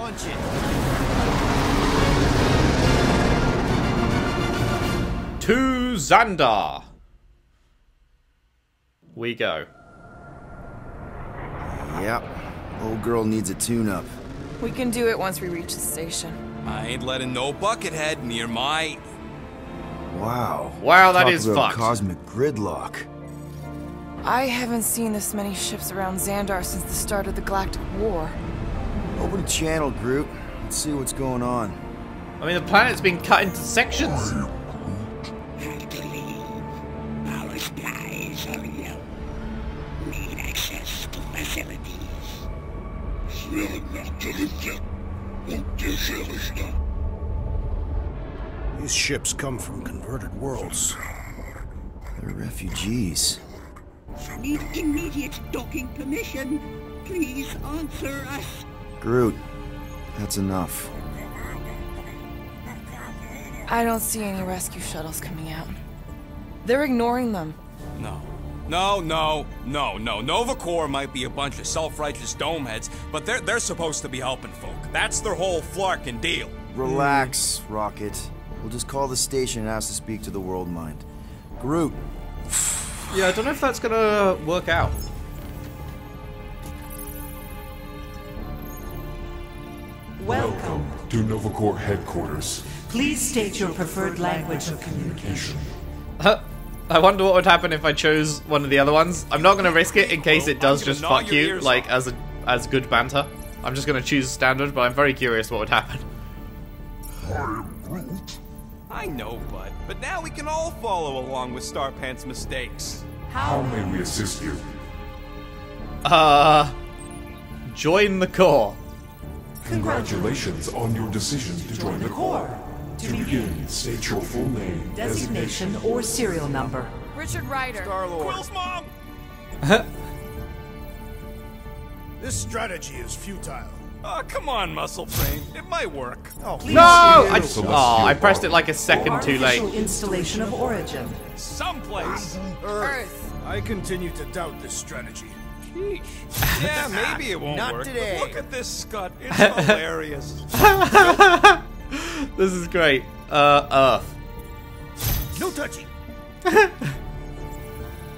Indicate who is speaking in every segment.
Speaker 1: punch it.
Speaker 2: To Xandar we go.
Speaker 3: Yep. Old girl needs a tune-up.
Speaker 4: We can do it once we reach the station.
Speaker 1: I ain't letting no buckethead near my...
Speaker 3: Wow.
Speaker 2: Wow, that
Speaker 3: Talk
Speaker 2: is
Speaker 3: about
Speaker 2: fucked.
Speaker 3: Cosmic gridlock.
Speaker 4: I haven't seen this many ships around Xandar since the start of the Galactic War.
Speaker 3: Open a channel, Groot. Let's see what's going on.
Speaker 2: I mean, the planet's been cut into sections.
Speaker 5: Have to leave. Our supplies are low. Need access to facilities.
Speaker 6: These ships come from converted worlds.
Speaker 3: They're refugees.
Speaker 5: Need immediate docking permission. Please answer us.
Speaker 3: Groot, that's enough.
Speaker 4: I don't see any rescue shuttles coming out. They're ignoring them.
Speaker 1: No. Nova Corps might be a bunch of self-righteous domeheads, but they're supposed to be helping folk. That's their whole flarkin' deal.
Speaker 3: Relax, Rocket. We'll just call the station and ask to speak to the Worldmind. Groot.
Speaker 2: Yeah, I don't know if that's gonna work out.
Speaker 7: Welcome
Speaker 8: to Nova Corps headquarters.
Speaker 7: Please state your preferred language of communication.
Speaker 2: I wonder what would happen if I chose one of the other ones. I'm not gonna risk it in case it does just fuck you, like as good banter. I'm just gonna choose standard, but I'm very curious what would happen.
Speaker 1: I know, bud, but now we can all follow along with Starpant's mistakes.
Speaker 8: How may we assist you?
Speaker 2: Join the Corps.
Speaker 8: Congratulations on your decision to join the Corps. To begin, state your full name,
Speaker 7: Designation or serial number.
Speaker 4: Richard Ryder.
Speaker 1: Star-Lord. Quill's mom!
Speaker 6: This strategy is futile.
Speaker 1: Oh, come on, muscle frame. It might work.
Speaker 6: Oh,
Speaker 2: No! I pressed it like a second too late.
Speaker 7: Artificial installation of origin.
Speaker 1: Someplace.
Speaker 4: Earth.
Speaker 6: I continue to doubt this strategy.
Speaker 1: Sheesh. Yeah, maybe it won't
Speaker 6: Not
Speaker 1: work.
Speaker 6: today.
Speaker 1: But look at this scut. It's hilarious.
Speaker 2: This is great. Earth.
Speaker 6: No touching.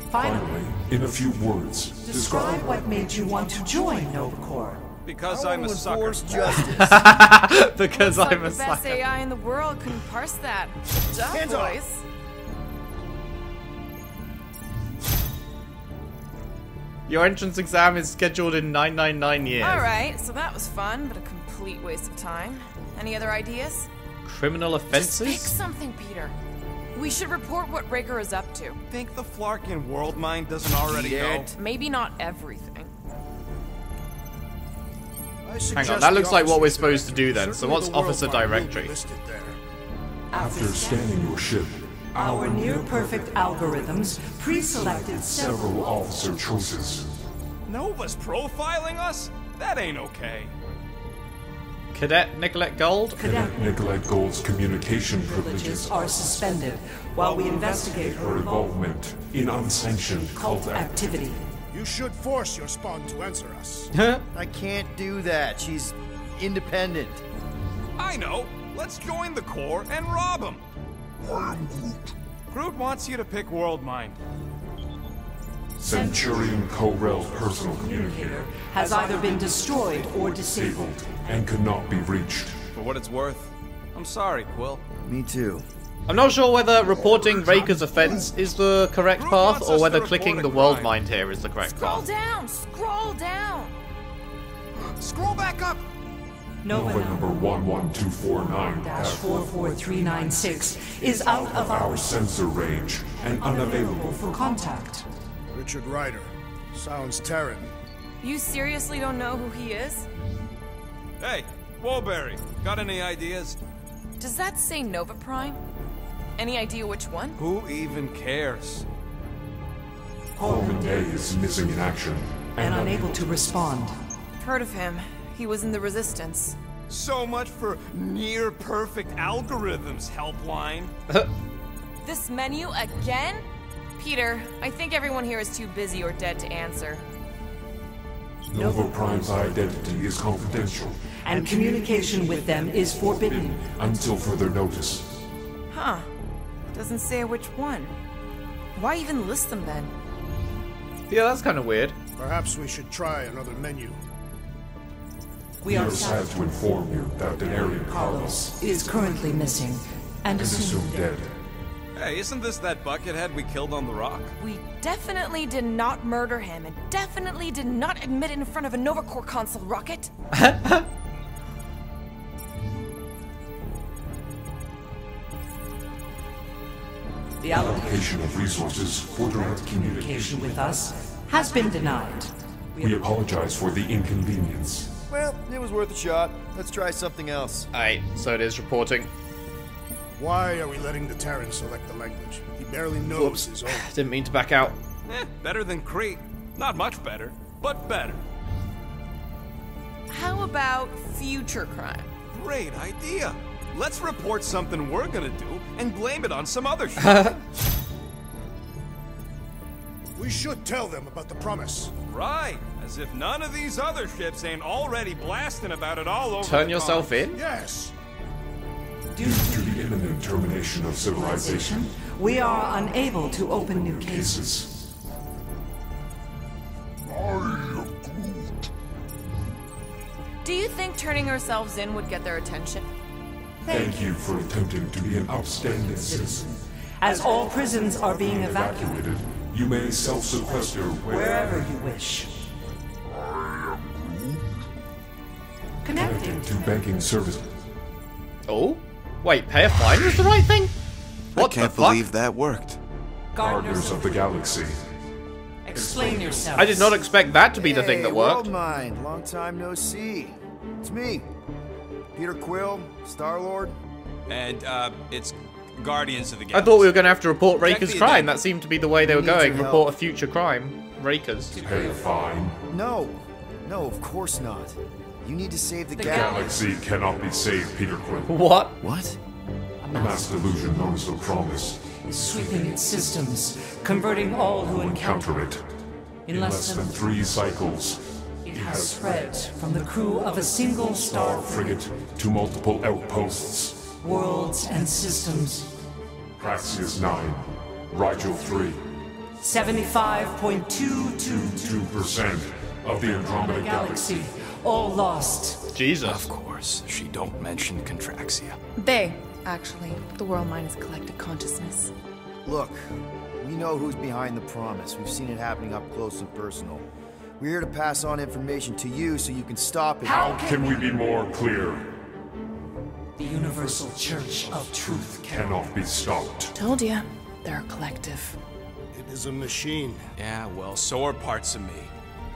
Speaker 7: Finally,
Speaker 8: in a few words,
Speaker 7: describe what made you want to join Nova Corps.
Speaker 1: Because I'm a sucker.
Speaker 6: Justice.
Speaker 2: Because
Speaker 4: Looks
Speaker 2: I'm
Speaker 4: like
Speaker 2: a
Speaker 4: the best
Speaker 2: sucker.
Speaker 4: AI in the world couldn't parse that. Duh,
Speaker 6: Hands off.
Speaker 4: boys.
Speaker 2: Your entrance exam is scheduled in 999 years.
Speaker 4: Alright, so that was fun, but a complete waste of time. Any other ideas?
Speaker 2: Criminal
Speaker 4: Just pick
Speaker 2: offenses?
Speaker 4: something, Peter. We should report what RAKER is up to.
Speaker 1: Think the flarkin' Worldmind doesn't already know?
Speaker 4: Maybe not everything.
Speaker 2: Hang on, that looks like what we're supposed to do then. So what's Officer Directory?
Speaker 8: after scanning your ship,
Speaker 7: Our near-perfect algorithms pre-selected
Speaker 8: several officer choices.
Speaker 1: Nova's profiling us? That ain't okay.
Speaker 2: Cadet Nicolette Gold?
Speaker 7: Cadet
Speaker 8: Nicolette Gold's communication
Speaker 7: privileges
Speaker 8: privileges
Speaker 7: are suspended while we investigate
Speaker 8: her involvement in unsanctioned
Speaker 7: cult activity.
Speaker 6: You should force your spawn to answer us.
Speaker 3: I can't do that. She's independent.
Speaker 1: I know. Let's join the Corps and rob him. Groot wants you to pick Worldmind.
Speaker 8: Centurion Co-Rel's personal communicator
Speaker 7: Has either been destroyed or disabled.
Speaker 8: and cannot be reached.
Speaker 1: For what it's worth, I'm sorry, Quill.
Speaker 3: Me too.
Speaker 2: I'm not sure whether reporting RAKER's offense is the correct
Speaker 1: Groot
Speaker 2: path
Speaker 1: wants
Speaker 2: or
Speaker 1: us
Speaker 2: whether
Speaker 1: to
Speaker 2: clicking the
Speaker 1: report a
Speaker 2: world
Speaker 1: crime.
Speaker 2: mind here is the correct
Speaker 4: Scroll
Speaker 2: path.
Speaker 4: down! Scroll down!
Speaker 1: Scroll back up.
Speaker 7: Nova
Speaker 8: Number
Speaker 7: number
Speaker 8: 11249-44396
Speaker 7: is out of
Speaker 8: our
Speaker 7: our
Speaker 8: sensor range and unavailable
Speaker 7: for contact.
Speaker 6: Richard Ryder. Sounds Terran.
Speaker 4: You seriously don't know who he is?
Speaker 1: Hey, Woolberry, got any ideas?
Speaker 4: Does that say Nova Prime? Any idea which one?
Speaker 1: Who even cares?
Speaker 8: Coleman Day is missing in action
Speaker 7: And unable to respond.
Speaker 4: Heard of him. He was in the Resistance.
Speaker 1: So much for near-perfect algorithms, helpline.
Speaker 4: This menu again? Peter, I think everyone here is too busy or dead to answer.
Speaker 8: Nova Prime's identity is confidential
Speaker 7: and communication with them is forbidden.
Speaker 8: until further notice.
Speaker 4: Huh. Doesn't say which one. Why even list them then?
Speaker 2: Yeah, that's kind of weird.
Speaker 6: Perhaps we should try another menu.
Speaker 7: We
Speaker 8: We
Speaker 7: are
Speaker 8: are sad to inform you that Denarian Carlos
Speaker 7: is currently missing and
Speaker 8: is
Speaker 7: assumed
Speaker 8: assumed dead.
Speaker 1: Hey, isn't this that buckethead we killed on the rock?
Speaker 4: We definitely did not murder him and definitely did not admit it in front of a Nova Corps console, Rocket.
Speaker 7: The allocation
Speaker 8: Allocation of resources for direct communication.
Speaker 7: with us has been denied.
Speaker 8: We apologize for the inconvenience.
Speaker 3: Well, it was worth a shot. Let's try something else.
Speaker 2: Alright, so it is reporting.
Speaker 6: Why are we letting the Terran select the language? He barely knows his own.
Speaker 2: Didn't mean to back out.
Speaker 1: Better than Crete. Not much better, but better.
Speaker 4: How about future crime?
Speaker 1: Great idea. Let's report something we're gonna do and blame it on some other shit.
Speaker 6: We should tell them about the promise.
Speaker 1: Right. As if none of these other ships ain't already blasting about it all over
Speaker 2: Turn
Speaker 1: the
Speaker 2: yourself
Speaker 1: continent.
Speaker 2: in?
Speaker 6: Yes.
Speaker 8: Due to the imminent termination of civilization,
Speaker 7: We are unable to open new cases.
Speaker 8: cases.
Speaker 4: Do you think turning ourselves in would get their attention?
Speaker 8: Thank you for attempting to be an outstanding citizen.
Speaker 7: As all prisons are being evacuated
Speaker 8: Evacuated, you may self-sequester
Speaker 7: wherever you wish. Connecting.
Speaker 8: to banking service.
Speaker 2: Oh? Wait, pay a fine was the right thing? What
Speaker 3: I can't
Speaker 2: the fuck?
Speaker 3: believe that worked.
Speaker 8: Gardeners of the Galaxy.
Speaker 7: Explain yourself.
Speaker 2: I did not expect that to be the thing that worked.
Speaker 3: Worldmind, long time no see. It's me, Peter Quill, Star-Lord.
Speaker 1: And, it's Guardians of the
Speaker 2: I
Speaker 1: Galaxy.
Speaker 2: thought we were going to have to report
Speaker 1: Check
Speaker 2: Raker's
Speaker 1: the
Speaker 2: crime.
Speaker 1: addendum.
Speaker 2: That seemed to be the way they were
Speaker 3: Who needs
Speaker 2: going.
Speaker 3: your
Speaker 2: Report
Speaker 3: help?
Speaker 2: a future crime. Rakers.
Speaker 8: Pay a fine.
Speaker 3: No, of course not. You need to save the
Speaker 8: Galaxy cannot be saved, Peter Quill.
Speaker 2: What?
Speaker 3: What?
Speaker 8: A mass delusion known as the Promise.
Speaker 7: Sweeping its systems, converting all who encounter
Speaker 8: Counter it.
Speaker 7: in less than
Speaker 8: 3 cycles.
Speaker 7: it has spread from the crew of a single star
Speaker 8: Frigate to multiple outposts.
Speaker 7: worlds and systems.
Speaker 8: Praxius 9. Rigel 3.
Speaker 7: 75.222
Speaker 8: 2% of the Andromeda Galaxy.
Speaker 7: galaxy, all lost.
Speaker 2: Jesus.
Speaker 1: Of course, she don't mention Contraxia.
Speaker 4: They, actually. The Worldmind is collective consciousness.
Speaker 3: Look, we know who's behind the promise. We've seen it happening up close and personal. We're here to pass on information to you so you can stop it.
Speaker 8: How can we be more clear?
Speaker 7: The Universal Church of Truth.
Speaker 8: Cannot be stopped.
Speaker 4: Told ya. They're a collective.
Speaker 6: It is a machine.
Speaker 1: Yeah, well, so are parts of me.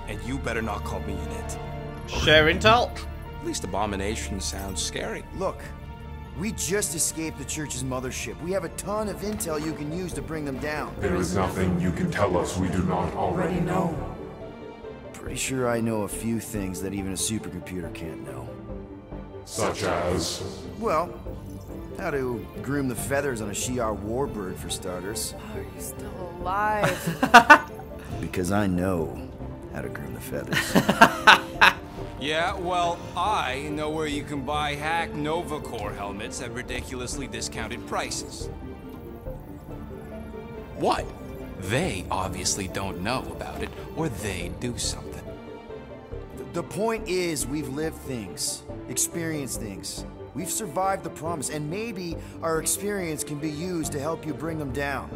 Speaker 1: And you better not call me in it.
Speaker 2: Share intel?
Speaker 1: At least Abomination sounds scary.
Speaker 3: Look, we just escaped the Church's mothership. We have a ton of intel you can use to bring them down.
Speaker 8: There is nothing you can tell us we do not already know.
Speaker 3: Pretty sure I know a few things that even a supercomputer can't know.
Speaker 8: Such as...
Speaker 3: Well, how to groom the feathers on a Shi'ar warbird, for starters.
Speaker 4: Are you still alive?
Speaker 3: Because I know how to groom the feathers.
Speaker 1: Yeah, well, I know where you can buy hack Nova Corps helmets at ridiculously discounted prices. What? They obviously don't know about it, or they'd do something.
Speaker 3: The point is, we've lived things, experienced things. We've survived the promise, and maybe our experience can be used to help you bring them down.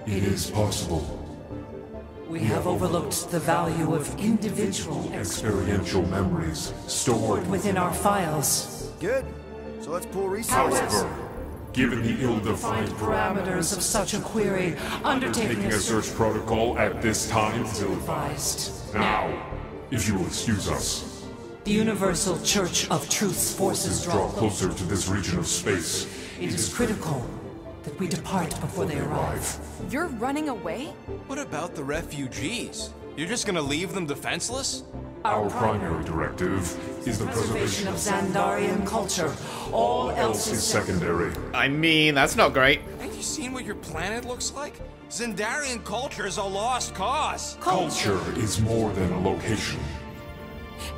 Speaker 8: It is possible.
Speaker 7: We have overlooked the value of individual
Speaker 8: Experiential memories stored
Speaker 7: within our files.
Speaker 3: Good. So let's pull resources.
Speaker 8: However, given the ill-defined
Speaker 7: Parameters of such a query, undertaking
Speaker 8: taking a search protocol at this time is
Speaker 7: advised.
Speaker 8: now. If you will excuse us,
Speaker 7: The Universal Church of Truth's forces
Speaker 8: draw closer to this region of space.
Speaker 7: It is critical that we depart before they arrive.
Speaker 4: You're running away?
Speaker 1: What about the refugees? You're just gonna leave them defenseless?
Speaker 8: Our primary directive is the preservation
Speaker 7: Preservation of XANDARIAN culture. All else
Speaker 8: is
Speaker 7: is
Speaker 8: secondary.
Speaker 2: I mean, that's not great.
Speaker 1: And you seen what your planet looks like? XANDARIAN culture is a lost cause.
Speaker 8: Culture is more than a location.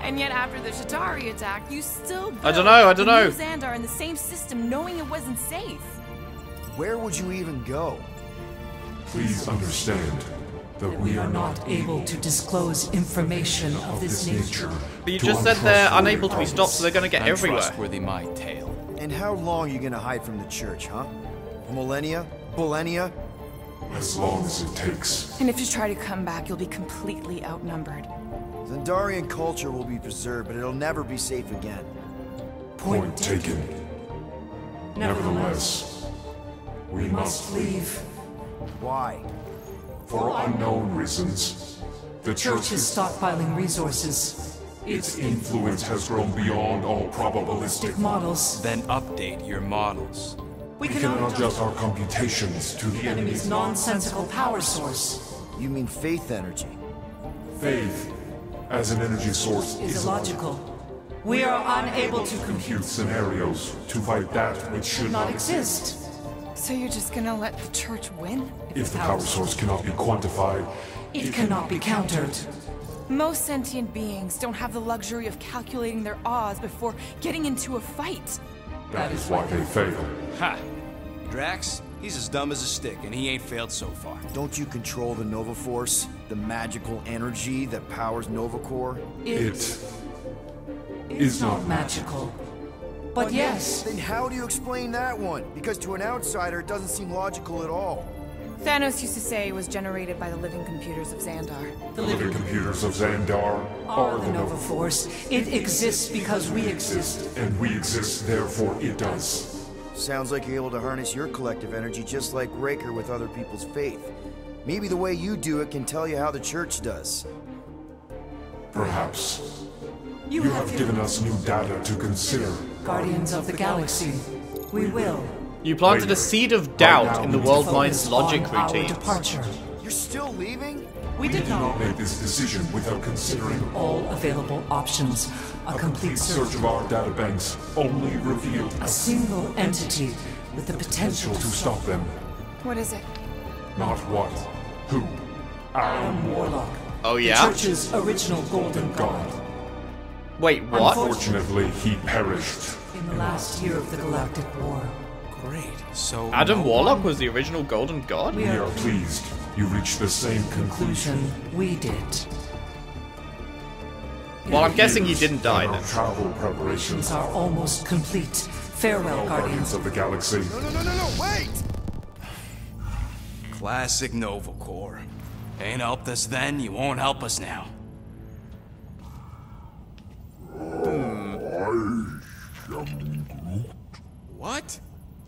Speaker 4: And yet after the Chitauri attack, you still built
Speaker 2: I don't know.
Speaker 4: the new Xandar in the same system knowing it wasn't safe.
Speaker 3: Where would you even go?
Speaker 8: Please understand that
Speaker 7: We are not able to disclose information of this nature.
Speaker 2: But you just said they're unable to be stopped, so they're going to get everywhere.
Speaker 1: Untrustworthy, my tale.
Speaker 3: And how long are you gonna hide from the church, huh? A millennia? Millennia?
Speaker 8: as long as it takes.
Speaker 4: And if you try to come back, you'll be completely outnumbered.
Speaker 3: XANDARIAN culture will be preserved, but it'll never be safe again.
Speaker 8: Point taken. Nevertheless, we must leave.
Speaker 3: Why?
Speaker 8: For unknown reasons. The
Speaker 7: Church is stockpiling resources.
Speaker 8: Its influence has grown beyond all probabilistic
Speaker 7: Models.
Speaker 1: Then update your models.
Speaker 7: We
Speaker 8: We can adjust our computations to the
Speaker 7: enemy's
Speaker 8: enemy's
Speaker 7: nonsensical power source.
Speaker 3: You mean faith energy?
Speaker 8: faith as an energy source
Speaker 7: Is illogical. We are unable to
Speaker 8: compute scenarios to fight that which should
Speaker 7: not
Speaker 8: not
Speaker 7: exist.
Speaker 4: So you're just gonna let the church win?
Speaker 8: If the power source cannot be quantified,
Speaker 7: It cannot be countered.
Speaker 4: Most sentient beings don't have the luxury of calculating their odds before getting into a fight.
Speaker 8: that is why they fail.
Speaker 1: Ha! Drax, he's as dumb as a stick, and he ain't failed so far.
Speaker 3: Don't you control the Nova Force? The magical energy that powers Nova Core?
Speaker 8: It is not
Speaker 7: Magical. But yes,
Speaker 3: Then how do you explain that one? Because to an outsider, it doesn't seem logical at all.
Speaker 4: Thanos used to say it was generated by the living computers of Xandar.
Speaker 8: the living computers of Xandar
Speaker 7: are the Nova Force. It exists because we exist.
Speaker 8: and we exist, therefore it does.
Speaker 3: Sounds like you're able to harness your collective energy just like RAKER with other people's faith. Maybe the way you do it can tell you how the church does.
Speaker 8: Perhaps. You have given us new data to consider.
Speaker 7: Guardians of the Galaxy. We will.
Speaker 2: You planted a seed of doubt in the Worldmind's
Speaker 7: Focus
Speaker 2: logic
Speaker 7: on our
Speaker 2: routines.
Speaker 7: departure.
Speaker 3: You're still leaving?
Speaker 7: We did not
Speaker 8: Make this decision without considering
Speaker 7: all available options. A complete
Speaker 8: search
Speaker 7: search.
Speaker 8: of our databanks only revealed
Speaker 7: A single entity with the potential
Speaker 8: to stop them.
Speaker 4: What is it?
Speaker 8: Not what, who,
Speaker 7: Adam Warlock.
Speaker 2: Oh
Speaker 7: The
Speaker 2: yeah?
Speaker 7: Church's original golden god.
Speaker 2: Wait, what?
Speaker 8: Unfortunately, he perished.
Speaker 7: In the last year of the Galactic War.
Speaker 1: Great. So
Speaker 2: Adam Warlock was the original Golden God?
Speaker 7: We
Speaker 8: We
Speaker 7: are
Speaker 8: are pleased you reached the same conclusion.
Speaker 7: we did.
Speaker 2: Well, I'm guessing he didn't die
Speaker 8: Our
Speaker 2: then.
Speaker 8: travel preparations.
Speaker 7: These are almost complete. Farewell,
Speaker 8: Guardians
Speaker 7: Guardians.
Speaker 8: of the Galaxy.
Speaker 3: No, wait!
Speaker 1: Classic Nova Core. Ain't helped us then, you won't help us now. What?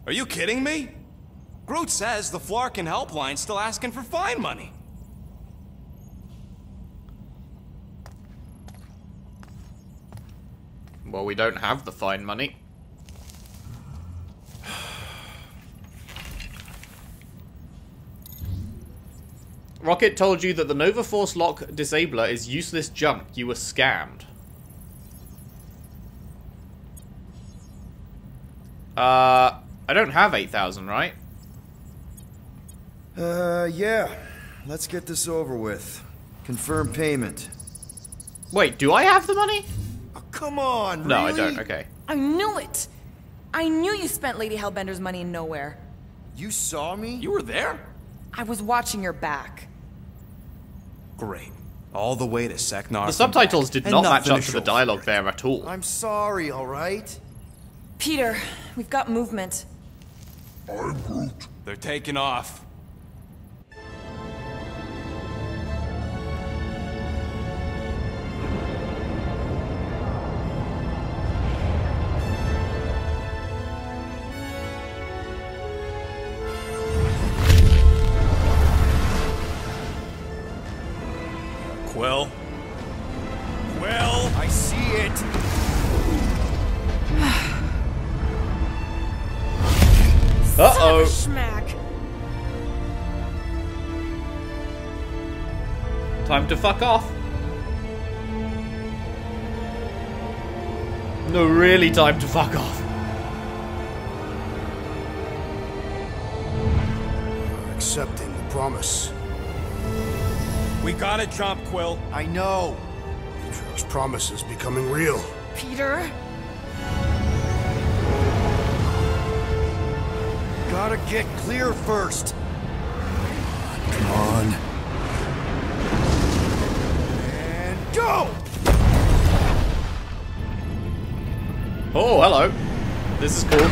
Speaker 1: Are you kidding me? Groot says the Flarkin helpline's still asking for fine money.
Speaker 2: Well, we don't have the fine money. Rocket told you that the Nova Force lock disabler is useless junk. You were scammed. I don't have 8,000, right?
Speaker 3: Yeah. Let's get this over with. Confirm payment.
Speaker 2: Wait, do I have the money?
Speaker 3: Oh, come on,
Speaker 2: No, I
Speaker 3: really?
Speaker 2: don't. Okay.
Speaker 4: I knew it! I knew you spent Lady Hellbender's money in nowhere.
Speaker 3: You saw me?
Speaker 1: You were there?
Speaker 4: I was watching your back.
Speaker 1: Great. All the way to Seknar.
Speaker 2: The subtitles did
Speaker 1: And
Speaker 2: not match
Speaker 1: nothing
Speaker 2: up
Speaker 1: to
Speaker 2: to the
Speaker 1: show
Speaker 2: dialogue
Speaker 1: for it.
Speaker 2: there at all.
Speaker 3: I'm sorry, alright?
Speaker 4: Peter, we've got movement.
Speaker 8: I'm Groot.
Speaker 1: They're taking off. Quill? Quill?
Speaker 3: I see it!
Speaker 2: Uh-oh.
Speaker 4: Schmack!
Speaker 2: Time to fuck off. No, really time to fuck off.
Speaker 6: accepting the promise.
Speaker 1: We gotta jump, Quill.
Speaker 3: I know.
Speaker 6: Matriarch's promise is becoming real.
Speaker 4: Peter?
Speaker 3: Gotta get clear first. Come on. And go!
Speaker 2: Oh, hello. This is cool.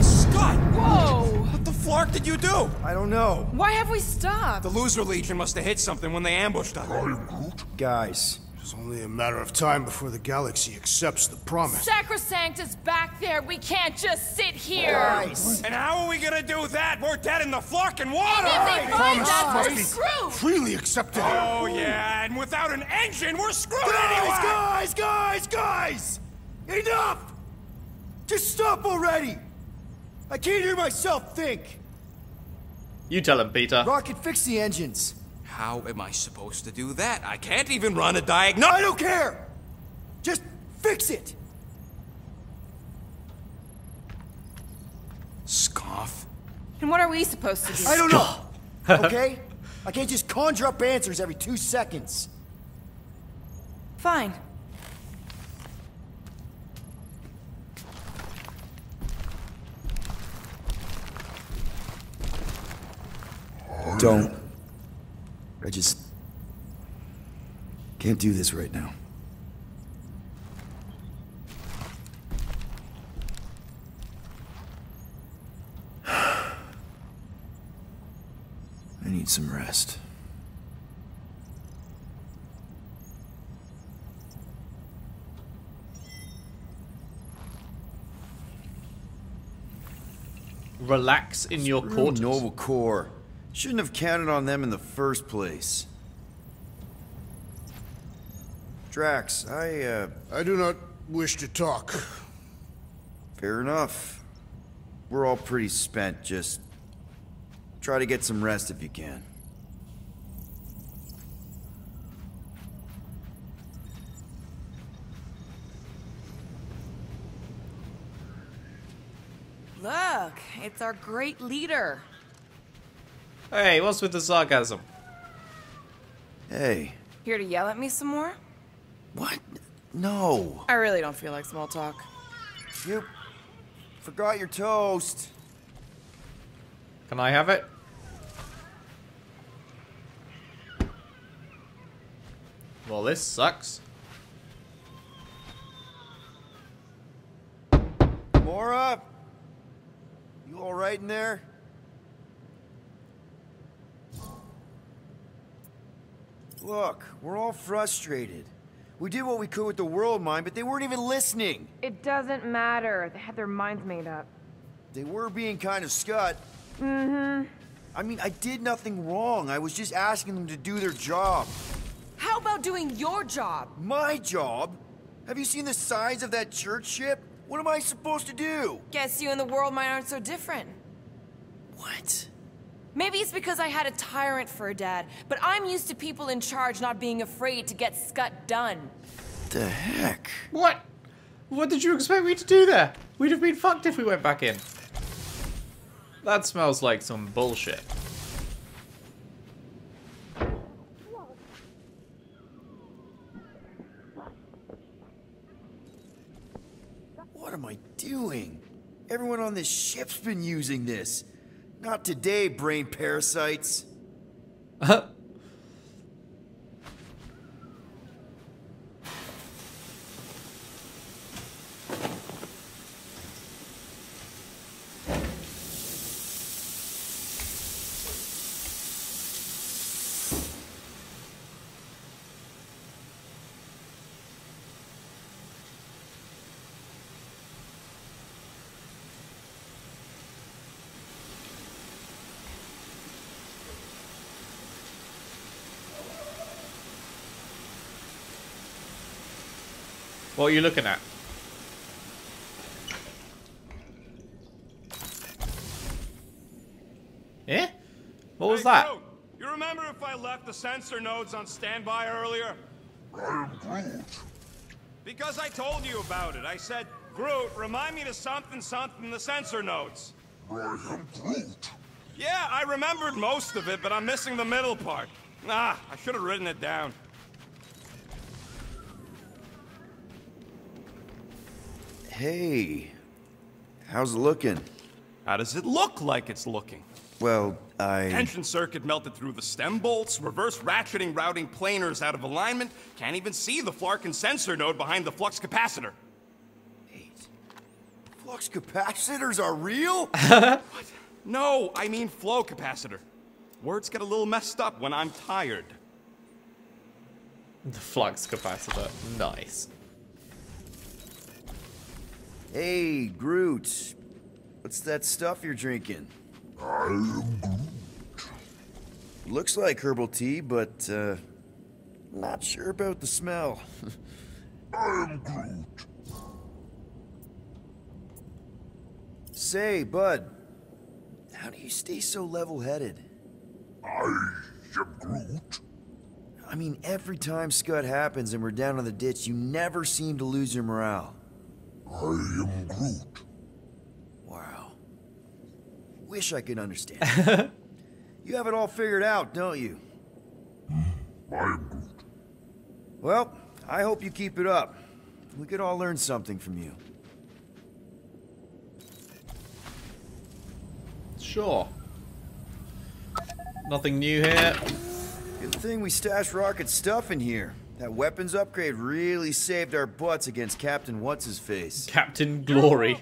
Speaker 1: Scott!
Speaker 4: Whoa!
Speaker 1: What the flark did you do?
Speaker 3: I don't know.
Speaker 4: Why have we stopped?
Speaker 1: The Loser Legion must have hit something when they ambushed us.
Speaker 3: Guys.
Speaker 6: It's only a matter of time before the galaxy accepts the promise.
Speaker 4: Sacrosanct is back there. We can't just sit here.
Speaker 3: Guys.
Speaker 1: And how are we gonna do that? We're dead in the flarkin' water!
Speaker 4: If they find
Speaker 6: Promise
Speaker 4: us,
Speaker 6: must
Speaker 4: we're
Speaker 6: be
Speaker 4: screwed.
Speaker 6: freely accepted.
Speaker 1: Oh yeah, and without an engine, we're screwed anyway!
Speaker 3: Guys! Enough! Just stop already! I can't hear myself think!
Speaker 2: You tell him, Peter.
Speaker 3: Rocket, fix the engines.
Speaker 1: How am I supposed to do that? I can't even run a diagnostic.
Speaker 3: I don't care! Just fix it!
Speaker 1: Scoff.
Speaker 4: And what are we supposed to do?
Speaker 3: I don't know! Okay? I can't just conjure up answers every 2 seconds.
Speaker 4: Fine.
Speaker 3: Don't. I just can't do this right now. I need some rest.
Speaker 2: Relax in your
Speaker 3: Screw
Speaker 2: quarters.
Speaker 3: Noble Core. Shouldn't have counted on them in the first place. Drax, I
Speaker 6: do not wish to talk.
Speaker 3: fair enough. We're all pretty spent, just try to get some rest if you can.
Speaker 4: Look, it's our great leader.
Speaker 2: Hey, what's with the sarcasm?
Speaker 3: Hey.
Speaker 4: Here to yell at me some more?
Speaker 3: What? No.
Speaker 4: I really don't feel like small talk.
Speaker 3: You forgot your toast.
Speaker 2: Can I have it? Well, this sucks.
Speaker 3: Mora? You alright in there? Look, we're all frustrated. We did what we could with the Worldmind, but they weren't even listening.
Speaker 9: It doesn't matter. They had their minds made up.
Speaker 3: They were being kind of scut.
Speaker 9: Mm-hmm.
Speaker 3: I mean, I did nothing wrong. I was just asking them to do their job.
Speaker 4: How about doing your job?
Speaker 3: My job? Have you seen the size of that church ship? What am I supposed to do?
Speaker 4: Guess you and the Worldmind aren't so different.
Speaker 3: What?
Speaker 4: Maybe it's because I had a tyrant for a dad, but I'm used to people in charge not being afraid to get scut done.
Speaker 3: The heck?
Speaker 2: What? What did you expect me to do there? We'd have been fucked if we went back in. That smells like some bullshit.
Speaker 3: What am I doing? Everyone on this ship's been using this. Not today, brain parasites.
Speaker 2: What are you looking at? Eh? What was that?
Speaker 1: Groot, you remember if I left the sensor nodes on standby earlier?
Speaker 8: I am Groot.
Speaker 1: Because I told you about it. I said, Groot, remind me to something something the sensor nodes.
Speaker 8: I am Groot.
Speaker 1: Yeah, I remembered most of it, but I'm missing the middle part. Ah, I should have written it down.
Speaker 3: Hey, how's it looking?
Speaker 1: How does it look like it's looking?
Speaker 3: Well,
Speaker 1: Tension circuit melted through the stem bolts, reverse ratcheting routing planers out of alignment, can't even see the Flarkin sensor node behind the flux capacitor.
Speaker 3: Wait. Flux capacitors are real?
Speaker 1: What? No, I mean flow capacitor. Words get a little messed up when I'm tired.
Speaker 2: The flux capacitor. Nice.
Speaker 3: Hey, Groot. What's that stuff you're drinking?
Speaker 8: I am Groot.
Speaker 3: Looks like herbal tea, but, not sure about the smell.
Speaker 8: I am Groot.
Speaker 3: Say, bud, how do you stay so level-headed?
Speaker 8: I am Groot.
Speaker 3: I mean, every time Scud happens and we're down in the ditch, you never seem to lose your morale.
Speaker 8: I am Groot.
Speaker 3: Wow. Wish I could understand. You have it all figured out, don't you?
Speaker 8: I am Groot.
Speaker 3: Well, I hope you keep it up. We could all learn something from you.
Speaker 2: Sure. Nothing new here.
Speaker 3: Good thing we stashed Rocket's stuff in here. That weapons upgrade really saved our butts against Captain What's-His-Face.
Speaker 2: Captain Glory.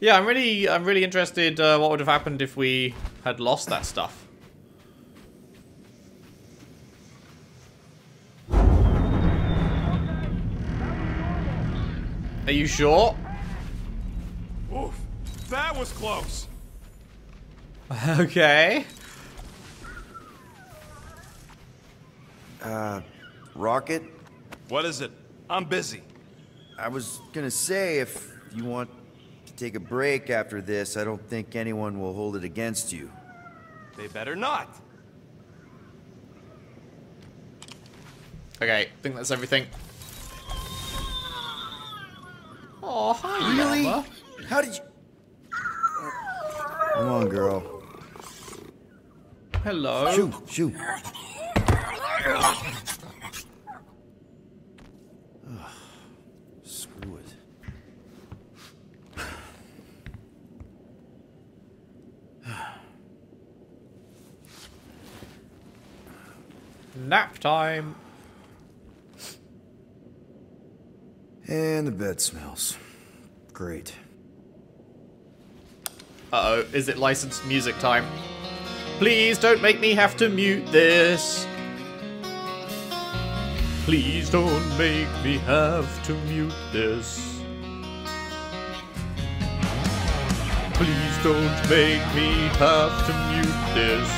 Speaker 2: Yeah, I'm really interested what would have happened if we had lost that stuff. Are you sure?
Speaker 1: Oof, that was close.
Speaker 2: Okay.
Speaker 3: Rocket?
Speaker 1: What is it? I'm busy.
Speaker 3: I was gonna say, if you want to take a break after this, I don't think anyone will hold it against you.
Speaker 1: They better not.
Speaker 2: Okay, I think that's everything. Oh, hi,
Speaker 3: Really?
Speaker 2: Mama.
Speaker 3: How did you... Come on, girl.
Speaker 2: Hello.
Speaker 3: Shoot, shoot. Screw it.
Speaker 2: Nap time.
Speaker 3: And the bed smells. Great.
Speaker 2: Uh-oh, is it licensed music time? Please don't make me have to mute this. Please don't make me have to mute this. Please don't make me have to mute this.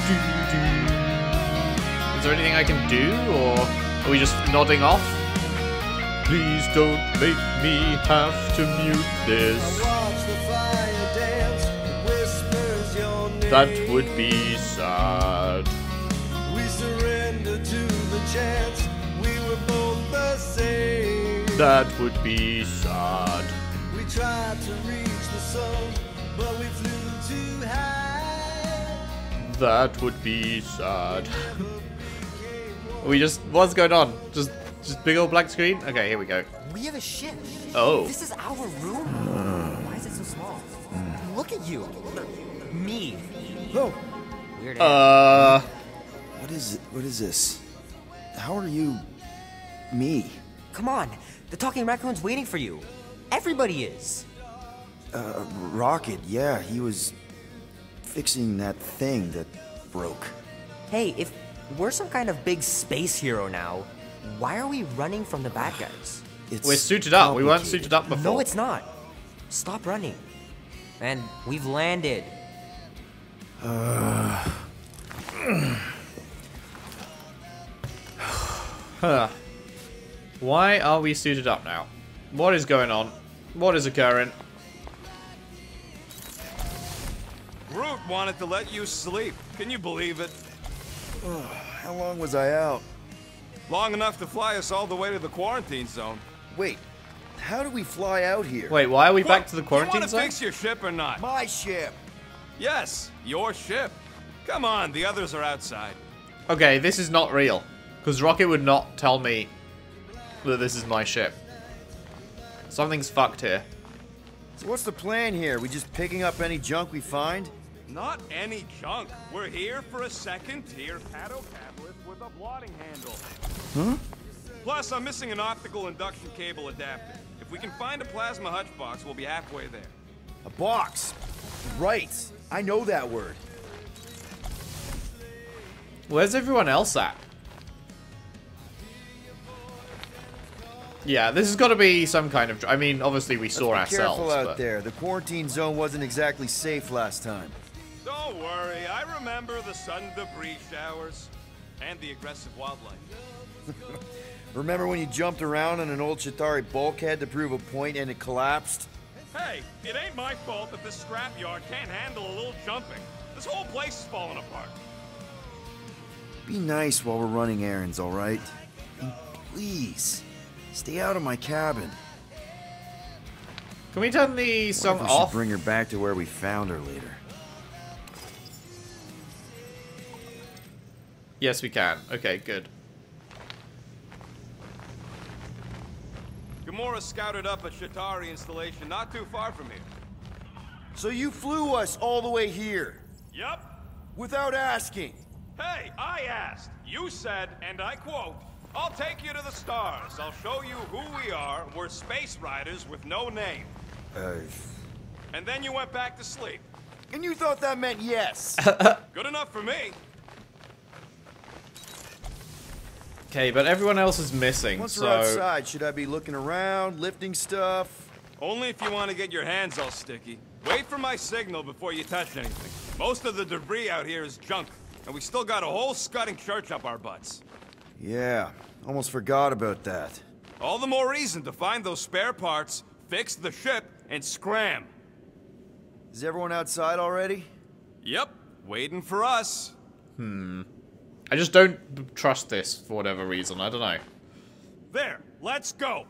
Speaker 2: Doo-doo. Is there anything I can do, or are we just nodding off? Please don't make me have to mute this. That would be sad.
Speaker 10: We surrender to the chance. We were both the same.
Speaker 2: That would be sad.
Speaker 10: We tried to reach the sun, but we flew too high.
Speaker 2: That would be sad. We just, what's going on? Just big old black screen? Okay, here we go.
Speaker 11: We have a ship.
Speaker 2: Oh.
Speaker 11: This is our room? Why is it so small? Look at you. Me.
Speaker 3: Oh.
Speaker 11: Weird.
Speaker 3: What is it? What is this? How are you... me?
Speaker 11: Come on. The talking raccoon's waiting for you. Everybody is.
Speaker 3: Rocket, yeah, he was fixing that thing that broke.
Speaker 11: Hey, if we're some kind of big space hero now, why are we running from the bad guys?
Speaker 2: We're suited up. We weren't suited up before.
Speaker 11: No, it's not. Stop running. And we've landed.
Speaker 2: Huh. Why are we suited up now? What is going on? What is occurring?
Speaker 1: Groot wanted to let you sleep. Can you believe it?
Speaker 3: How long was I out?
Speaker 1: Long enough to fly us all the way to the quarantine zone.
Speaker 3: Wait, how do we fly out here?
Speaker 2: Wait, why are we back to the quarantine
Speaker 1: you
Speaker 2: zone?
Speaker 1: Want to fix your ship or not?
Speaker 3: My ship.
Speaker 1: Yes, your ship. Come on, the others are outside.
Speaker 2: Okay, this is not real. Because Rocket would not tell me that this is my ship. Something's fucked here.
Speaker 3: So what's the plan here? We just picking up any junk we find?
Speaker 1: Not any junk. We're here for a second-tier paddle catalyst with a blotting handle.
Speaker 3: Huh?
Speaker 1: Plus, I'm missing an optical induction cable adapter. If we can find a plasma hutch box, we'll be halfway there.
Speaker 3: A box? Right. I know that word.
Speaker 2: Where's everyone else at? Yeah, this has got to be some kind of... I mean, obviously we saw ourselves,
Speaker 3: Careful out
Speaker 2: but...
Speaker 3: there. The quarantine zone wasn't exactly safe last time.
Speaker 1: Don't worry, I remember the sudden debris showers and the aggressive wildlife.
Speaker 3: Remember when you jumped around on an old Chitauri bulkhead to prove a point and it collapsed?
Speaker 1: Hey, it ain't my fault that this scrapyard can't handle a little jumping. This whole place is falling apart.
Speaker 3: Be nice while we're running errands, all right? And please, stay out of my cabin.
Speaker 2: Can we turn the song
Speaker 3: We
Speaker 2: off?
Speaker 3: should bring her back to where we found her later.
Speaker 2: Yes, we can. Okay, good.
Speaker 1: Gamora scouted up a Chitauri installation not too far from here.
Speaker 3: So you flew us all the way here?
Speaker 1: Yup.
Speaker 3: Without asking?
Speaker 1: Hey, I asked. You said, and I quote, "I'll take you to the stars. I'll show you who we are. We're space riders with no name." And then you went back to sleep.
Speaker 3: And you thought that meant yes?
Speaker 1: Good enough for me.
Speaker 2: Okay, but everyone else is missing,
Speaker 3: Once
Speaker 2: so...
Speaker 3: we're outside, should I be looking around, lifting stuff?
Speaker 1: Only if you want to get your hands all sticky. Wait for my signal before you touch anything. Most of the debris out here is junk, and we still got a whole scudding church up our butts.
Speaker 3: Yeah, almost forgot about that.
Speaker 1: All the more reason to find those spare parts, fix the ship, and scram.
Speaker 3: Is everyone outside already?
Speaker 1: Yep, waiting for us.
Speaker 2: I just don't trust this for whatever reason. I don't know.
Speaker 1: There, let's go.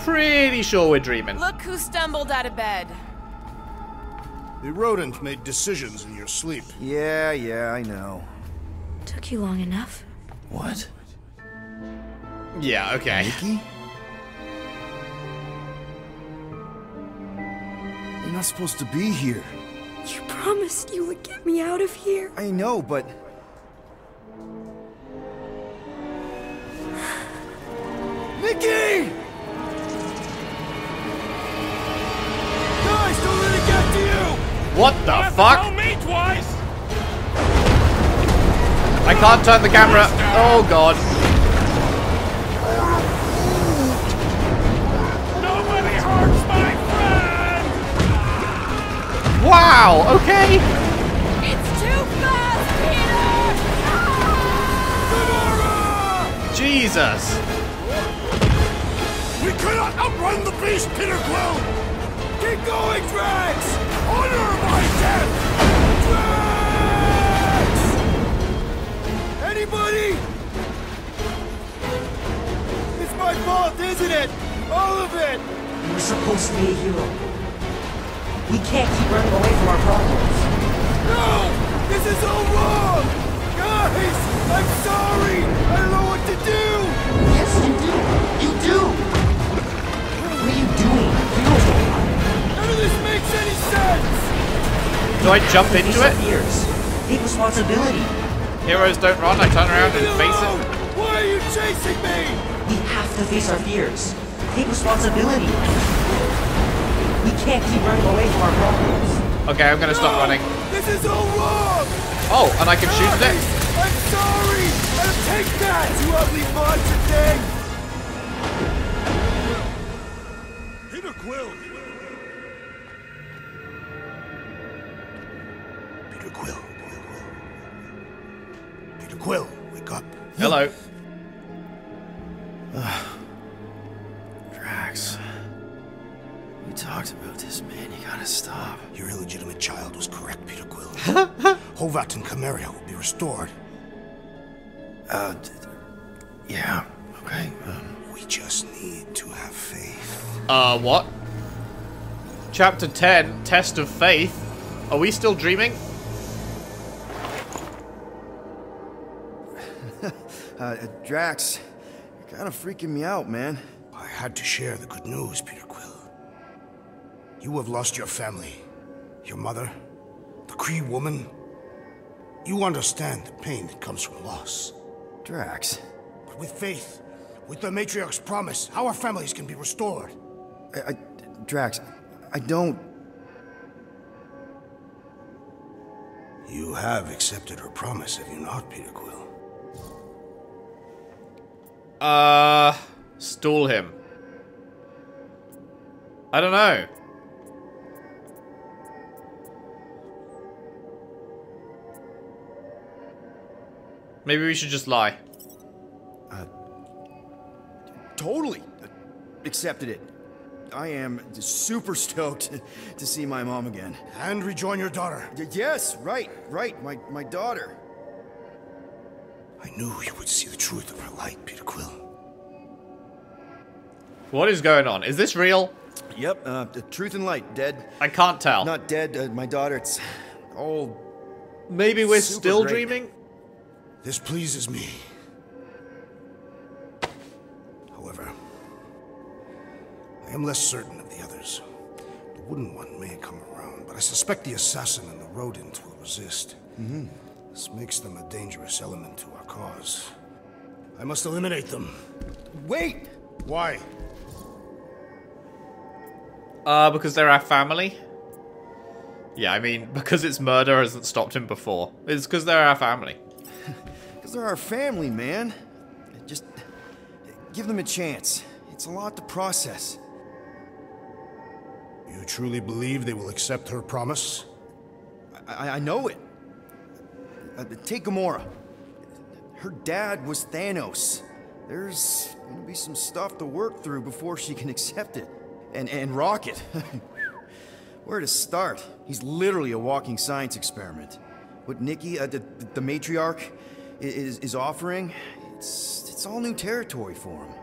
Speaker 2: Pretty sure we're dreaming.
Speaker 4: Look who stumbled out of bed.
Speaker 6: The rodent made decisions in your sleep.
Speaker 3: Yeah, I know.
Speaker 12: Took you long enough.
Speaker 3: What?
Speaker 2: Yeah, okay.
Speaker 3: Nikki? You're not supposed to be here.
Speaker 12: You promised you would get me out of here.
Speaker 3: I know, but... Nikki! Guys, don't let it get to you!
Speaker 2: What the fuck?
Speaker 1: Tell me twice!
Speaker 2: I can't turn the camera. Oh god.
Speaker 1: Nobody hurts my friend!
Speaker 2: Wow, okay.
Speaker 4: It's too fast, Peter!
Speaker 2: Jesus.
Speaker 6: We cannot outrun the beast, Peter Quill!
Speaker 3: Keep going, Drax!
Speaker 6: Honor my death!
Speaker 3: Drax! Anybody? It's my fault, isn't it? All of it!
Speaker 7: You were supposed to be a hero. We can't keep running away from our problems.
Speaker 3: No! This is all wrong! Guys! I'm sorry! I don't know what to do!
Speaker 7: Yes, you do! You do! What are you doing?
Speaker 3: None of this makes any sense!
Speaker 2: Do I jump into it?
Speaker 7: Fears. Take responsibility.
Speaker 2: Heroes don't run, I turn around and face it.
Speaker 3: Why are you chasing me?
Speaker 7: We have to face our fears. Take responsibility. We can't keep running away from our problems.
Speaker 2: Okay, I'm gonna stop running.
Speaker 3: This is all wrong!
Speaker 2: Oh, and I can shoot it?
Speaker 3: I'm sorry! I'll take that, you ugly monster thing!
Speaker 6: Peter Quill! Peter Quill. Peter Quill, wake up.
Speaker 2: Hello.
Speaker 3: Drax. We talked about this, man. You gotta stop.
Speaker 6: Your illegitimate child was correct, Peter Quill. Hovat and Chimeria will be restored.
Speaker 3: Yeah, okay.
Speaker 6: We just need to have faith.
Speaker 2: What? Chapter 10, Test of Faith. Are we still dreaming?
Speaker 3: Drax, you're kind of freaking me out, man.
Speaker 6: I had to share the good news, Peter Quill. You have lost your family. Your mother, the Kree woman. You understand the pain that comes from loss.
Speaker 3: Drax.
Speaker 6: But with faith, with the Matriarch's promise, our families can be restored.
Speaker 3: Drax, I don't...
Speaker 6: You have accepted her promise, have you not, Peter Quill?
Speaker 2: Stall him. I don't know. Maybe we should just lie.
Speaker 3: Totally accepted it. I am super stoked to see my mom again.
Speaker 6: And rejoin your daughter.
Speaker 3: Yes, right. My daughter.
Speaker 6: I knew you would see the truth of her light, Peter Quill.
Speaker 2: What is going on? Is this real?
Speaker 3: Yep, the truth and light, dead.
Speaker 2: I can't tell.
Speaker 3: Not dead, my daughter, it's all...
Speaker 2: Maybe we're still dreaming?
Speaker 6: This pleases me. However, I am less certain of the others. The wooden one may come around, but I suspect the assassin and the rodent will resist. This makes them a dangerous element to our cause. I must eliminate them.
Speaker 3: Wait!
Speaker 6: Why?
Speaker 2: Because they're our family? Yeah, I mean, because it's murder hasn't stopped him before. It's because they're our family.
Speaker 3: Because they're our family, man. Just give them a chance. It's a lot to process.
Speaker 6: You truly believe they will accept her promise?
Speaker 3: I know it. Take Gamora. Her dad was Thanos. There's gonna be some stuff to work through before she can accept it. And Rocket. Where to start? He's literally a walking science experiment. What Nikki, the Matriarch, is offering, it's all new territory for him.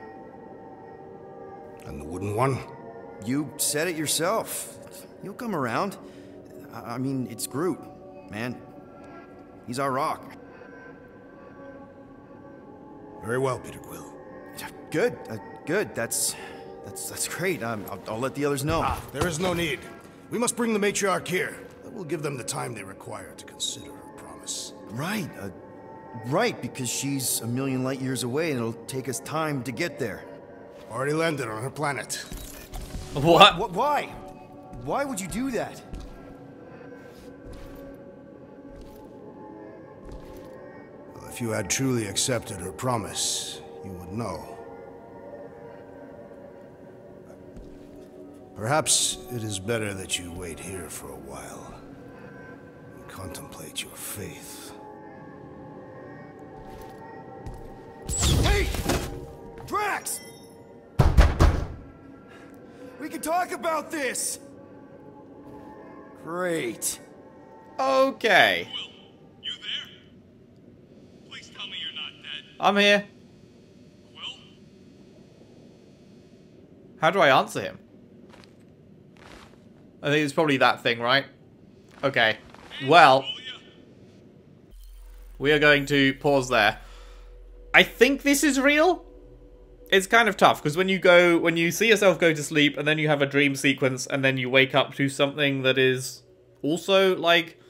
Speaker 6: And the wooden one?
Speaker 3: You said it yourself. He'll come around. I mean, it's Groot, man. He's our rock.
Speaker 6: Very well, Peter Quill.
Speaker 3: Good, good. That's great. I'll let the others know.
Speaker 6: There is no need. We must bring the Matriarch here. That will give them the time they require to consider her promise.
Speaker 3: Right, right, because she's a million light years away and it'll take us time to get there.
Speaker 6: Already landed on her planet.
Speaker 2: What?
Speaker 3: Why? Why would you do that?
Speaker 6: Well, if you had truly accepted her promise, you would know. Perhaps it is better that you wait here for a while and contemplate your faith.
Speaker 3: Wait! Drax! We can talk about this! Great.
Speaker 2: Okay.
Speaker 1: Quill, you there? Please tell me you're not dead.
Speaker 2: I'm here.
Speaker 1: Quill?
Speaker 2: How do I answer him? I think it's probably that thing, right? Okay. Well, we are going to pause there. I think this is real. It's kind of tough because when you see yourself go to sleep and then you have a dream sequence and then you wake up to something that is also like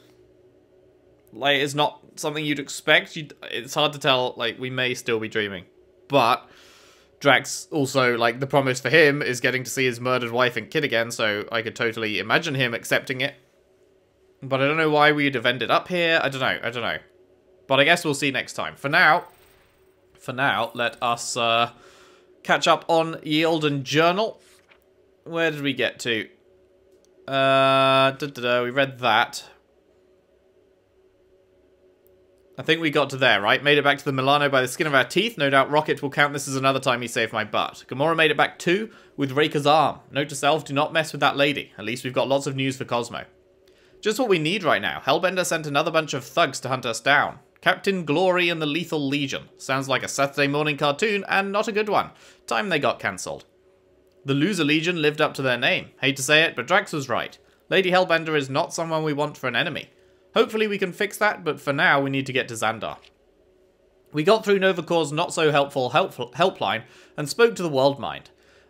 Speaker 2: it's not something you'd expect. It's hard to tell. Like, we may still be dreaming, but Drax also, like, the promise for him is getting to see his murdered wife and kid again, so I could totally imagine him accepting it. But I don't know why we'd have ended up here. I don't know. But I guess we'll see next time. For now, let us catch up on Yield and Journal. Where did we get to? We read that. I think we got to there, right? Made it back to the Milano by the skin of our teeth. No doubt Rocket will count this as another time he saved my butt. Gamora made it back too, with RAKER's arm. Note to self, do not mess with that lady. At least we've got lots of news for Cosmo. Just what we need right now. Hellbender sent another bunch of thugs to hunt us down. Captain Glory and the Lethal Legion. Sounds like a Saturday morning cartoon, and not a good one. Time they got cancelled. The Loser Legion lived up to their name. Hate to say it, but Drax was right. Lady Hellbender is not someone we want for an enemy. Hopefully we can fix that, but for now we need to get to Xandar. We got through Nova Corps' not-so-helpful helpline and spoke to the Worldmind.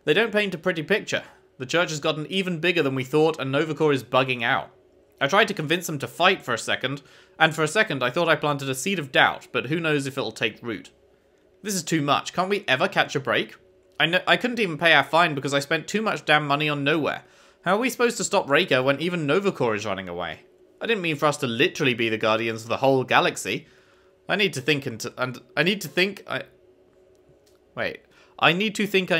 Speaker 2: They don't paint a pretty picture. The church has gotten even bigger than we thought, and Nova Corps is bugging out. I tried to convince them to fight for a second, and for a second I thought I planted a seed of doubt, but who knows if it'll take root. This is too much. Can't we ever catch a break? I couldn't even pay our fine because I spent too much damn money on nowhere. How are we supposed to stop RAKER when even Nova Corps is running away? I didn't mean for us to literally be the guardians of the whole galaxy. I need to think I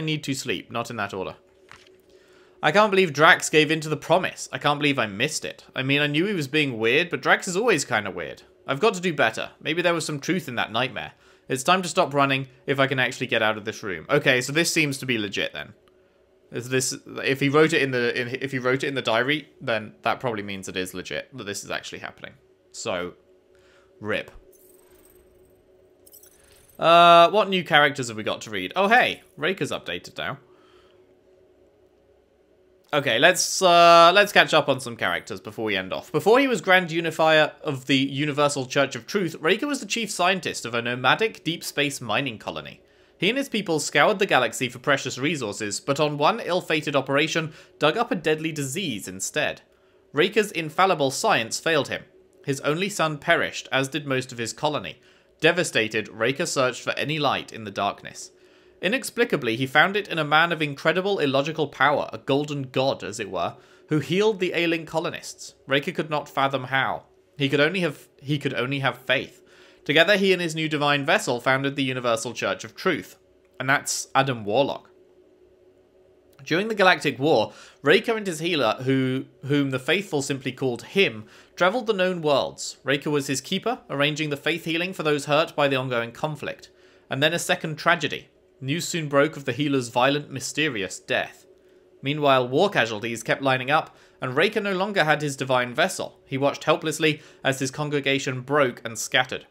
Speaker 2: need to sleep, not in that order. I can't believe Drax gave in to the promise. I can't believe I missed it. I mean, I knew he was being weird, but Drax is always kind of weird. I've got to do better. Maybe there was some truth in that nightmare. It's time to stop running if I can actually get out of this room. Okay, so this seems to be legit then. If he wrote it in the diary, then that probably means it is legit, that this is actually happening. So, rip. What new characters have we got to read? Oh hey, RAKER's updated now. Okay, let's catch up on some characters before we end off. Before he was Grand Unifier of the Universal Church of Truth, RAKER was the chief scientist of a nomadic deep space mining colony. He and his people scoured the galaxy for precious resources, but on one ill-fated operation, dug up a deadly disease instead. RAKER's infallible science failed him. His only son perished, as did most of his colony. Devastated, RAKER searched for any light in the darkness. Inexplicably, he found it in a man of incredible illogical power, a golden god, as it were, who healed the ailing colonists. RAKER could not fathom how. He could only have faith. Together, he and his new divine vessel founded the Universal Church of Truth, and that's Adam Warlock. During the Galactic War, RAKER and his healer, whom the faithful simply called him, travelled the known worlds. RAKER was his keeper, arranging the faith healing for those hurt by the ongoing conflict. And then a second tragedy. News soon broke of the healer's violent, mysterious death. Meanwhile, war casualties kept lining up, and RAKER no longer had his divine vessel. He watched helplessly as his congregation broke and scattered.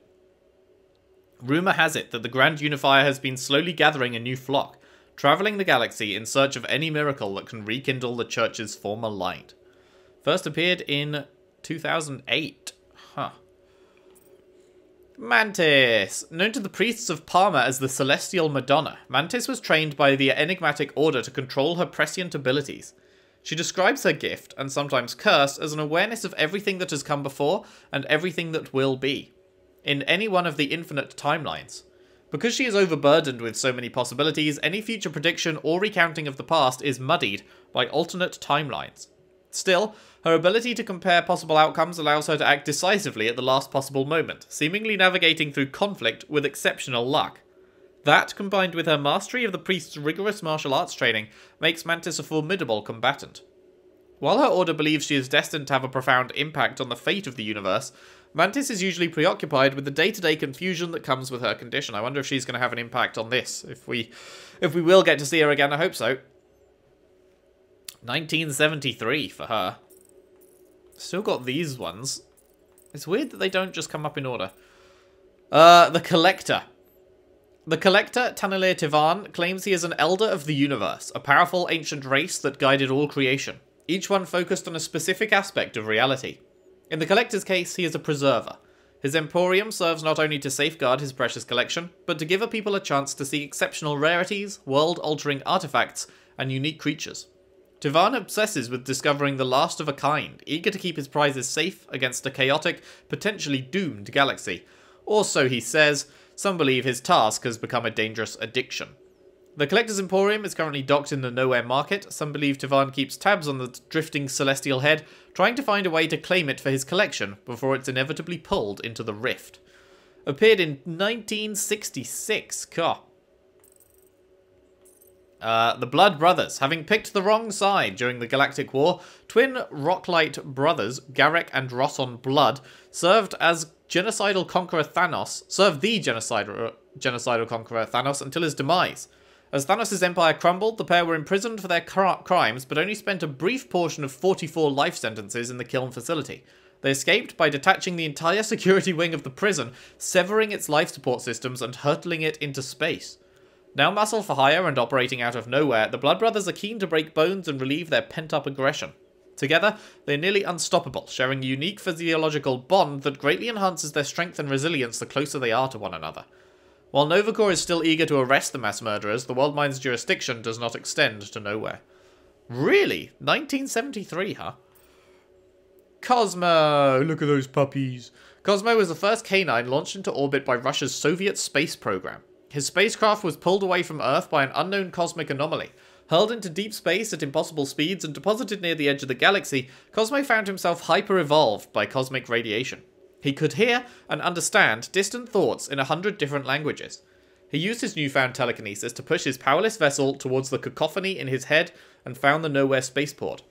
Speaker 2: Rumour has it that the Grand Unifier has been slowly gathering a new flock, travelling the galaxy in search of any miracle that can rekindle the Church's former light. First appeared in 2008. Huh. Mantis! Known to the priests of Parma as the Celestial Madonna, Mantis was trained by the enigmatic order to control her prescient abilities. She describes her gift, and sometimes curse, as an awareness of everything that has come before and everything that will be, in any one of the infinite timelines. Because she is overburdened with so many possibilities, any future prediction or recounting of the past is muddied by alternate timelines. Still, her ability to compare possible outcomes allows her to act decisively at the last possible moment, seemingly navigating through conflict with exceptional luck. That, combined with her mastery of the priest's rigorous martial arts training, makes Mantis a formidable combatant. While her order believes she is destined to have a profound impact on the fate of the universe, Mantis is usually preoccupied with the day-to-day confusion that comes with her condition. I wonder if she's going to have an impact on this. If we will get to see her again, I hope so. 1973 for her. Still got these ones. It's weird that they don't just come up in order. The Collector. The Collector, Tanalir Tivan, claims he is an elder of the universe, a powerful ancient race that guided all creation, each one focused on a specific aspect of reality. In the Collector's case, he is a preserver. His emporium serves not only to safeguard his precious collection, but to give a people a chance to see exceptional rarities, world-altering artifacts, and unique creatures. Tivan obsesses with discovering the last of a kind, eager to keep his prizes safe against a chaotic, potentially doomed galaxy. Or so he says. Some believe his task has become a dangerous addiction. The Collector's Emporium is currently docked in the Nowhere Market. Some believe Tivan keeps tabs on the drifting celestial head, trying to find a way to claim it for his collection before it's inevitably pulled into the rift. Appeared in 1966. The Blood Brothers. Having picked the wrong side during the Galactic War, twin Rocklight brothers, Garek and Rosson Blood, served the genocidal conqueror Thanos until his demise. As Thanos' empire crumbled, the pair were imprisoned for their crimes, but only spent a brief portion of 44 life sentences in the Kiln facility. They escaped by detaching the entire security wing of the prison, severing its life support systems and hurtling it into space. Now muscle for hire and operating out of nowhere, the Blood Brothers are keen to break bones and relieve their pent-up aggression. Together, they're nearly unstoppable, sharing a unique physiological bond that greatly enhances their strength and resilience the closer they are to one another. While Nova Corps is still eager to arrest the mass murderers, the Worldmind's jurisdiction does not extend to nowhere. Really? 1973, huh? Cosmo! Look at those puppies. Cosmo was the first canine launched into orbit by Russia's Soviet space program. His spacecraft was pulled away from Earth by an unknown cosmic anomaly. Hurled into deep space at impossible speeds and deposited near the edge of the galaxy, Cosmo found himself hyper-evolved by cosmic radiation. He could hear and understand distant thoughts in 100 different languages. He used his newfound telekinesis to push his powerless vessel towards the cacophony in his head and found the Nowhere spaceport.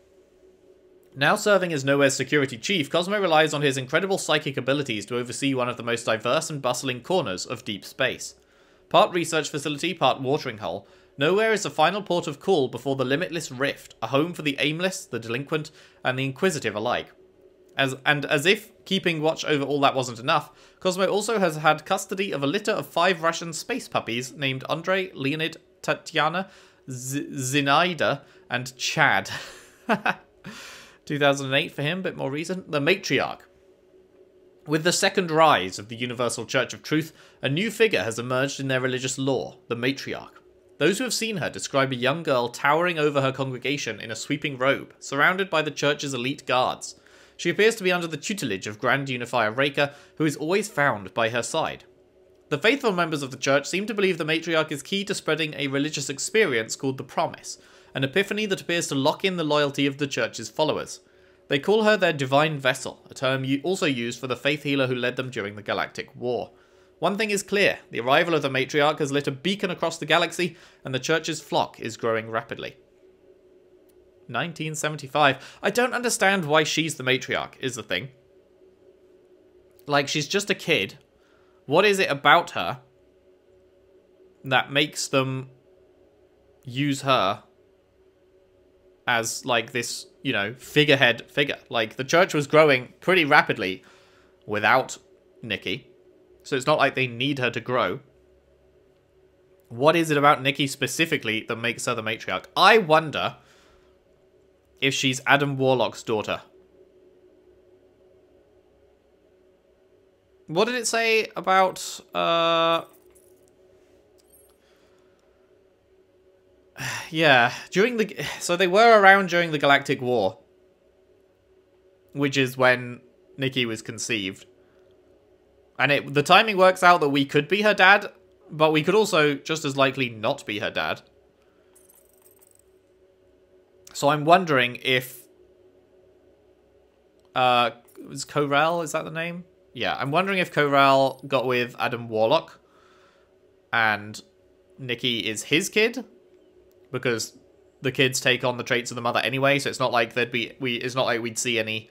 Speaker 2: Now serving as Nowhere's security chief, Cosmo relies on his incredible psychic abilities to oversee one of the most diverse and bustling corners of deep space. Part research facility, part watering hole, Nowhere is the final port of call before the limitless rift, a home for the aimless, the delinquent, and the inquisitive alike. As if keeping watch over all that wasn't enough, Cosmo also has had custody of a litter of 5 Russian space puppies named Andrei, Leonid, Tatiana, Zinaida, and Chad. 2008 for him, bit more recent. The Matriarch. With the second rise of the Universal Church of Truth, a new figure has emerged in their religious lore, the Matriarch. Those who have seen her describe a young girl towering over her congregation in a sweeping robe, surrounded by the church's elite guards. She appears to be under the tutelage of Grand Unifier RAKER, who is always found by her side. The faithful members of the church seem to believe the Matriarch is key to spreading a religious experience called the Promise, an epiphany that appears to lock in the loyalty of the church's followers. They call her their divine vessel, a term also used for the faith healer who led them during the Galactic War. One thing is clear, the arrival of the Matriarch has lit a beacon across the galaxy, and the church's flock is growing rapidly. 1975. I don't understand why she's the Matriarch, is the thing. Like, she's just a kid. What is it about her that makes them use her as, like, this, you know, figurehead figure? Like, the church was growing pretty rapidly without Nikki. So it's not like they need her to grow. What is it about Nikki specifically that makes her the Matriarch? I wonder if she's Adam Warlock's daughter. What did it say about... yeah, during the... So they were around during the Galactic War, which is when Nikki was conceived. And the timing works out that we could be her dad, but we could also just as likely not be her dad. So I'm wondering if... was Corral, is that the name? Yeah, I'm wondering if Corral got with Adam Warlock and Nikki is his kid, because the kids take on the traits of the mother anyway, so it's not like it's not like we'd see any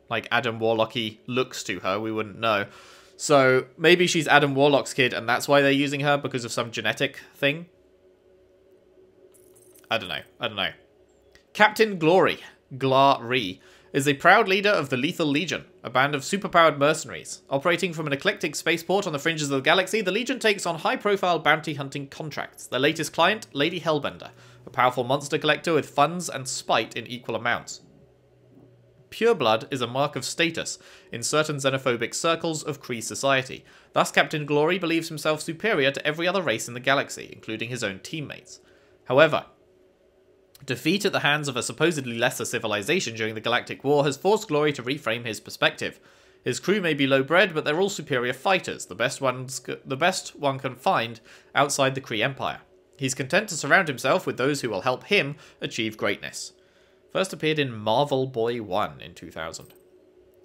Speaker 2: like Adam Warlock-y looks to her. We wouldn't know. So maybe she's Adam Warlock's kid and that's why they're using her, because of some genetic thing. I don't know. Captain Glory, Glar-Ree, is a proud leader of the Lethal Legion, a band of superpowered mercenaries. Operating from an eclectic spaceport on the fringes of the galaxy, the Legion takes on high-profile bounty-hunting contracts. Their latest client, Lady Hellbender, a powerful monster collector with funds and spite in equal amounts. Pureblood is a mark of status in certain xenophobic circles of Kree society. Thus, Captain Glory believes himself superior to every other race in the galaxy, including his own teammates. However, defeat at the hands of a supposedly lesser civilization during the Galactic War has forced Glory to reframe his perspective. His crew may be low-bred, but they're all superior fighters, the best one can find outside the Kree Empire. He's content to surround himself with those who will help him achieve greatness. First appeared in Marvel Boy 1 in 2000.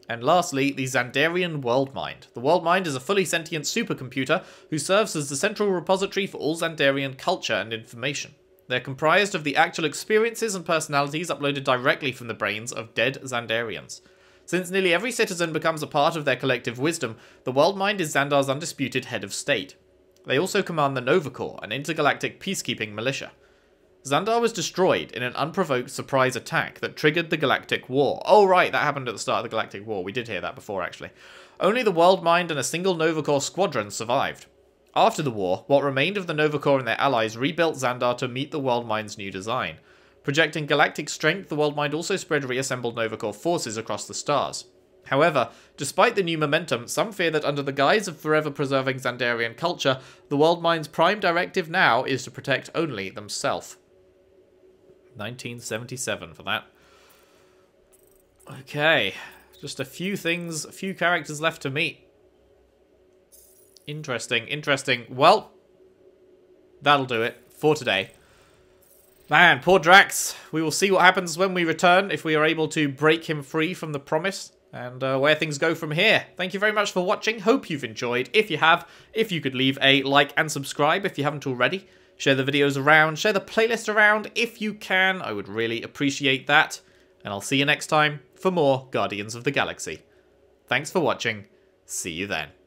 Speaker 2: And lastly, the XANDARIAN Worldmind. The Worldmind is a fully sentient supercomputer who serves as the central repository for all XANDARIAN culture and information. They're comprised of the actual experiences and personalities uploaded directly from the brains of dead XANDARIANs. Since nearly every citizen becomes a part of their collective wisdom, the Worldmind is Xandar's undisputed head of state. They also command the Nova Corps, an intergalactic peacekeeping militia. Xandar was destroyed in an unprovoked surprise attack that triggered the Galactic War. Oh right, that happened at the start of the Galactic War. We did hear that before, actually. Only the Worldmind and a single Nova Corps squadron survived. After the war, what remained of the Nova Corps and their allies rebuilt Xandar to meet the Worldmind's new design. Projecting galactic strength, the Worldmind also spread reassembled Nova Corps forces across the stars. However, despite the new momentum, some fear that under the guise of forever preserving Xandarian culture, the Worldmind's prime directive now is to protect only themselves. 1977 for that. Okay, just a few things, a few characters left to meet. Interesting, interesting. Well, that'll do it for today. Man, poor Drax. We will see what happens when we return, if we are able to break him free from the promise, and where things go from here. Thank you very much for watching. Hope you've enjoyed. If you have, if you could leave a like and subscribe if you haven't already. Share the videos around, share the playlist around if you can. I would really appreciate that. And I'll see you next time for more Guardians of the Galaxy. Thanks for watching. See you then.